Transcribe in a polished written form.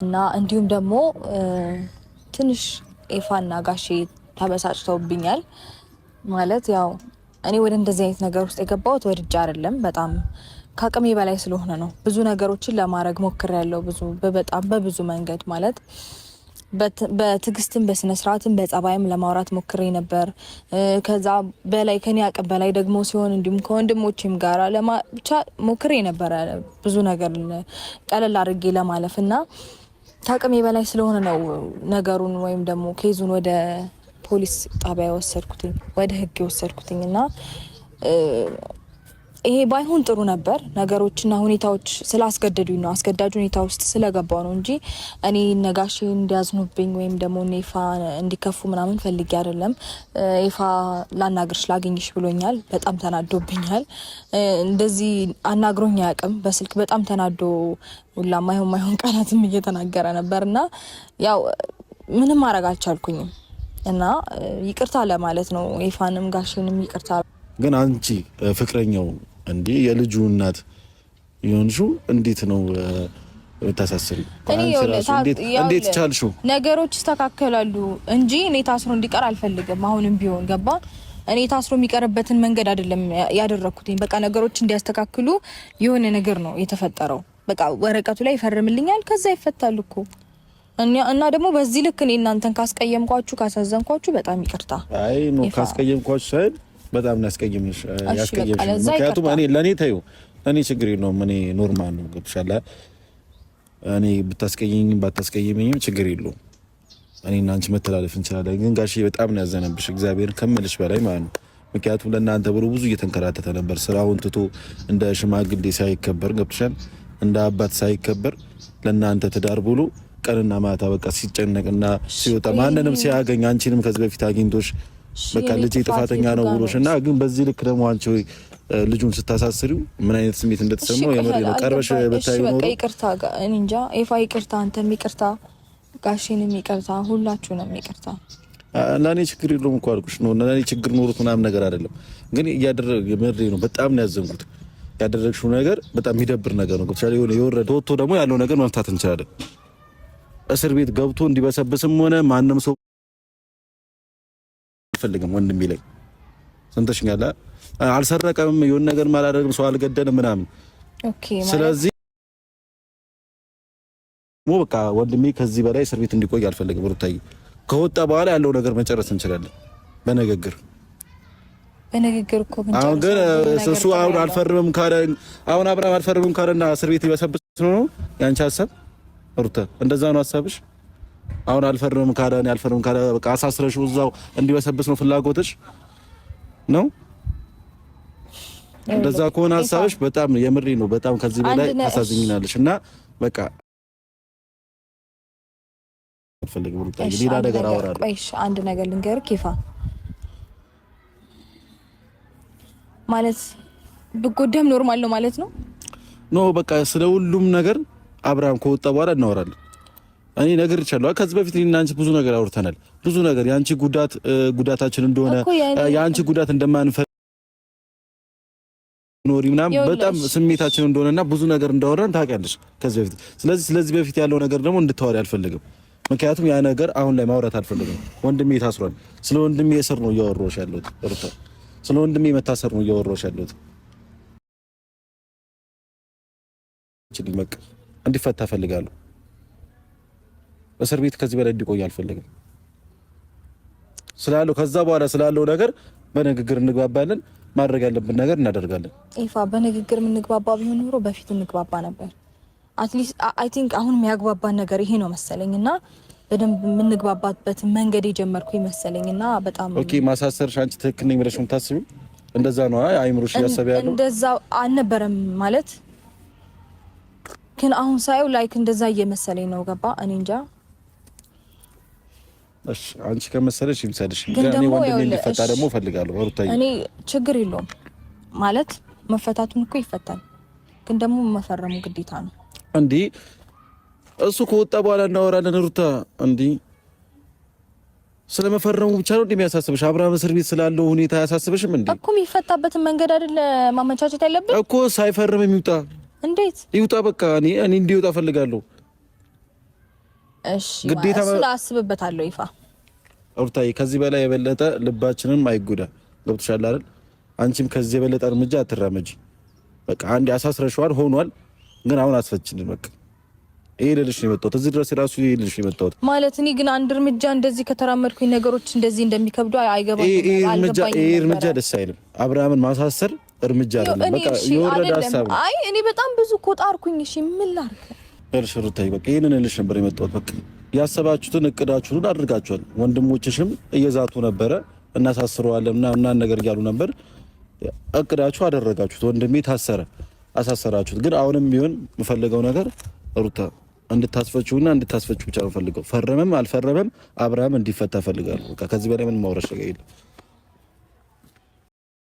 እና እንዲሁም ደግሞ ትንሽ ኤፋና ጋሼ ተበሳጭተውብኛል። ማለት ያው እኔ ወደ እንደዚህ አይነት ነገር ውስጥ የገባሁት ወድጄ አይደለም፣ በጣም ከአቅሜ በላይ ስለሆነ ነው። ብዙ ነገሮችን ለማድረግ ሞክሬያለሁ፣ በጣም በብዙ መንገድ ማለት በትዕግስትም በስነ ስርዓትም በጸባይም ለማውራት ሞክሬ ነበር። ከዛ በላይ ከኔ አቅም በላይ ደግሞ ሲሆን እንዲሁም ከወንድሞቼም ጋር ብቻ ሞክሬ ነበረ ብዙ ነገር ቀለል አድርጌ ለማለፍ እና ከአቅሜ በላይ ስለሆነ ነው ነገሩን ወይም ደግሞ ኬዙን ወደ ፖሊስ ጣቢያ የወሰድኩትኝ ወደ ህግ የወሰድኩትኝ እና ይሄ ባይሆን ጥሩ ነበር። ነገሮችና ሁኔታዎች ስላስገደዱኝ ነው፣ አስገዳጅ ሁኔታ ውስጥ ስለገባው ነው እንጂ እኔ ነጋሽ እንዲያዝኑብኝ ወይም ደግሞ ኤፋ እንዲከፉ ምናምን ፈልጌ አይደለም። ኤፋ ላናግርሽ ላገኝሽ ብሎኛል። በጣም ተናዶብኛል። እንደዚህ አናግሮኝ አያውቅም በስልክ በጣም ተናዶ ሁላ ማይሆን ቃላትም እየተናገረ ነበርና ያው ምንም ማድረግ አልቻልኩኝም እና ይቅርታ ለማለት ነው ኤፋንም ጋሽንም ይቅርታ። ግን አንቺ ፍቅረኛው እንዴ የልጁ እናት ይሆንሹ እንዴት ነው ተሳስሪ? እንዴት ቻልሹ? ነገሮች ይስተካከላሉ እንጂ እኔ ታስሮ እንዲቀር አልፈልግም። አሁንም ቢሆን ገባ እኔ ታስሮ የሚቀርበትን መንገድ አይደለም ያደረኩትኝ። በቃ ነገሮች እንዲያስተካክሉ የሆነ ነገር ነው የተፈጠረው። በቃ ወረቀቱ ላይ ይፈርምልኛል፣ ከዛ ይፈታል እኮ እና ደግሞ በዚህ ልክ እኔ እናንተን ካስቀየምኳችሁ ካሳዘንኳችሁ በጣም ይቅርታ። አይ ነው ካስቀየምኳችሁ ሳይሆን በጣም ያስቀየምሽ። ምክንያቱም እኔ ለኔ ታዩ እኔ ችግር የለውም፣ እኔ ኖርማል ነው። ገብሻላ? እኔ ብታስቀየኝም ባታስቀየኝም ችግር የለውም። እኔ እና አንቺ መተላለፍ እንችላለን። ግን ጋሼ በጣም ነው ያዘነብሽ፣ እግዚአብሔር ከመልሽ በላይ ማለት ነው። ምክንያቱም ለእናንተ ብሎ ብዙ እየተንከራተተ ነበር። ስራውን ትቶ እንደ ሽማግሌ ሳይከበር ገብሻል፣ እንደ አባት ሳይከበር ለእናንተ ትዳር ብሎ ቀንና ማታ በቃ ሲጨነቅና ሲወጣ ማንንም ሲያገኝ አንቺንም ከዚህ በፊት አግኝቶሽ በቃ ልጅ ጥፋተኛ ነው ብሎሽ እና ግን በዚህ ልክ ደግሞ አንቺ ልጁን ስታሳስሪው ምን አይነት ስሜት እንደተሰማው የምር ነው። ቀርበሽ በታዩ ነው። ይቅርታ እኔ እንጃ ኤፋ ይቅርታ፣ አንተም ይቅርታ፣ ጋሼንም ይቅርታ፣ ሁላችሁንም ይቅርታ። ለኔ ችግር የለውም እኮ አልኩሽ ነው። ለኔ ችግር ኖሮት ምናምን ነገር አይደለም። ግን እያደረገ የምር ነው። በጣም ነው ያዘንኩት። ያደረግሽው ነገር በጣም የሚደብር ነገር ነው። ገብቶሻል? የወረደ ወጥቶ ደግሞ ያለው ነገር መፍታት እንችላለን። እስር ቤት ገብቶ እንዲበሰብስም ሆነ ማንም ሰው አልፈልግም። ወንድሜ ላይ ሰምተሽኛል? አልሰረቀም፣ የሆነ ነገር ማላደርግም፣ ሰው አልገደልም ምናምን። ኦኬ ማለት ስለዚህ በቃ ወንድሜ ከዚህ በላይ እስር ቤት እንዲቆይ አልፈልግም። ሩታዬ ከወጣ በኋላ ያለው ነገር መጨረስ እንችላለን በንግግር እኮ ብንጨርስ። አሁን ግን እሱ አሁን አልፈርምም ካለ አሁን አብርሃም አልፈርምም ካለና እስር ቤት ሊበሰብስ ነው ያንቺ ሀሳብ ሩታ? እንደዛ ነው ሀሳብሽ? አሁን አልፈርምም ካለ እኔ አልፈርምም ካለ በቃ አሳስረሽው እዛው እንዲበሰብስ ነው ፍላጎትሽ ነው? እንደዛ ከሆነ ሀሳብሽ በጣም የምሬ ነው። በጣም ከዚህ በላይ አሳዝኝናለሽ እና በቃ አልፈልግም ሩታ። ሌላ ነገር አወራለሁ። እሺ አንድ ነገር ልንገርህ ኬፋ፣ ማለት ብጎዳም ኖርማል ነው ማለት ነው። ኖ በቃ ስለ ሁሉም ነገር አብርሃም ከወጣ በኋላ እናወራለን። እኔ ነገር ይቻላል። ከዚህ በፊት እኔና አንቺ ብዙ ነገር አውርተናል። ብዙ ነገር ያንቺ ጉዳታችን እንደሆነ ያንቺ ጉዳት እንደማንፈልግ ኖሪ ምናምን በጣም ስሜታችን እንደሆነና ብዙ ነገር እንዳወራን ታውቂያለሽ ከዚህ በፊት። ስለዚህ በፊት ያለው ነገር ደግሞ እንድታወሪ አልፈልግም። ምክንያቱም ያ ነገር አሁን ላይ ማውራት አልፈልግም። ወንድሜ ታስሯል። ስለ ወንድሜ እስር ነው እያወራሁሽ ያለሁት ሩታ። ስለ ወንድሜ መታሰር ነው እያወራሁሽ ያለሁት። እንዲፈታ ፈልጋለሁ። እስር ቤት ከዚህ በላይ እንዲቆይ አልፈልግም ስላለው ከዛ በኋላ ስላለው ነገር በንግግር እንግባባለን። ማድረግ ያለብን ነገር እናደርጋለን። ኤፋ በንግግር የምንግባባ ቢሆን ኖሮ በፊት እንግባባ ነበር። አትሊስት አይ ቲንክ አሁን የሚያግባባን ነገር ይሄ ነው መሰለኝና በደንብ የምንግባባበት መንገድ የጀመርኩ መሰለኝና በጣም ኦኬ። ማሳሰርሽ አንቺ ትክክል ነኝ ብለሽ የምታስቢው እንደዛ ነው? አይ አይምሮሽ ያሰበ ያለው እንደዛ አልነበረም ማለት ግን አሁን ሳይው ላይክ እንደዛ እየመሰለኝ ነው። ገባ? እኔ እንጃ። እሺ አንቺ ከመሰለሽ ይምሰልሽ። ግን እኔ ወንድሜ እንዲፈታ ደግሞ ፈልጋለሁ ሩታዬ። እኔ ችግር የለውም ማለት መፈታቱን እኮ ይፈታል፣ ግን ደግሞ መፈረሙ ግዴታ ነው። እንዴ እሱ ከወጣ በኋላ እናወራለን ሩታ። እንዴ ስለመፈረሙ ብቻ ነው እንደሚያሳስብሽ? አብርሃም እስር ቤት ስላለው ሁኔታ ያሳስብሽም እንዴ? እኮ የሚፈታበትን መንገድ አይደል ማመቻቸት ያለብን እኮ። ሳይፈርም የሚውጣ እንዴት ይውጣ? በቃ እኔ እንዲወጣ ፈልጋለሁ። እሺ ግዴታ ስላስብበታለሁ ይፋ ሩታዬ ከዚህ በላይ የበለጠ ልባችንን አይጎዳ ገብቶሻል አይደል አንቺም ከዚህ የበለጠ እርምጃ አትራመጂ በቃ አንዴ አሳስረሽዋል ሆኗል ግን አሁን አስፈችልን በቃ ይሄ ልልሽ ነው የመጣሁት እዚህ ድረስ ራሱ ይሄ ልልሽ ነው የመጣሁት ማለት እኔ ግን አንድ እርምጃ እንደዚህ ከተራመድኩኝ ነገሮች እንደዚህ እንደሚከብዱ አይገባኝም ይሄ እርምጃ ደስ አይልም አብርሃምን ማሳሰር እርምጃ አይደለም በቃ የወረደ ሐሳብ አይ እኔ በጣም ብዙ ቆጣርኩኝ እሺ ምን ላድርግ እርሽ ሩታዬ በቃ ይሄንን ልልሽ ነበር የመጣሁት በቃ ያሰባችሁትን እቅዳችሁን አድርጋችኋል ወንድሞችሽም እየዛቱ ነበረ እናሳስረዋለን እና ነገር እያሉ ነበር እቅዳችሁ አደረጋችሁት ወንድሜ ታሰረ አሳሰራችሁት ግን አሁንም ቢሆን የምፈልገው ነገር ሩታ እንድታስፈችውና እንድታስፈችው ብቻ ነው ፈልገው ፈረመም አልፈረመም አብርሃም እንዲፈታ ፈልጋለሁ በቃ ከዚህ በላይ ምን ማውራሽ ነገር የለም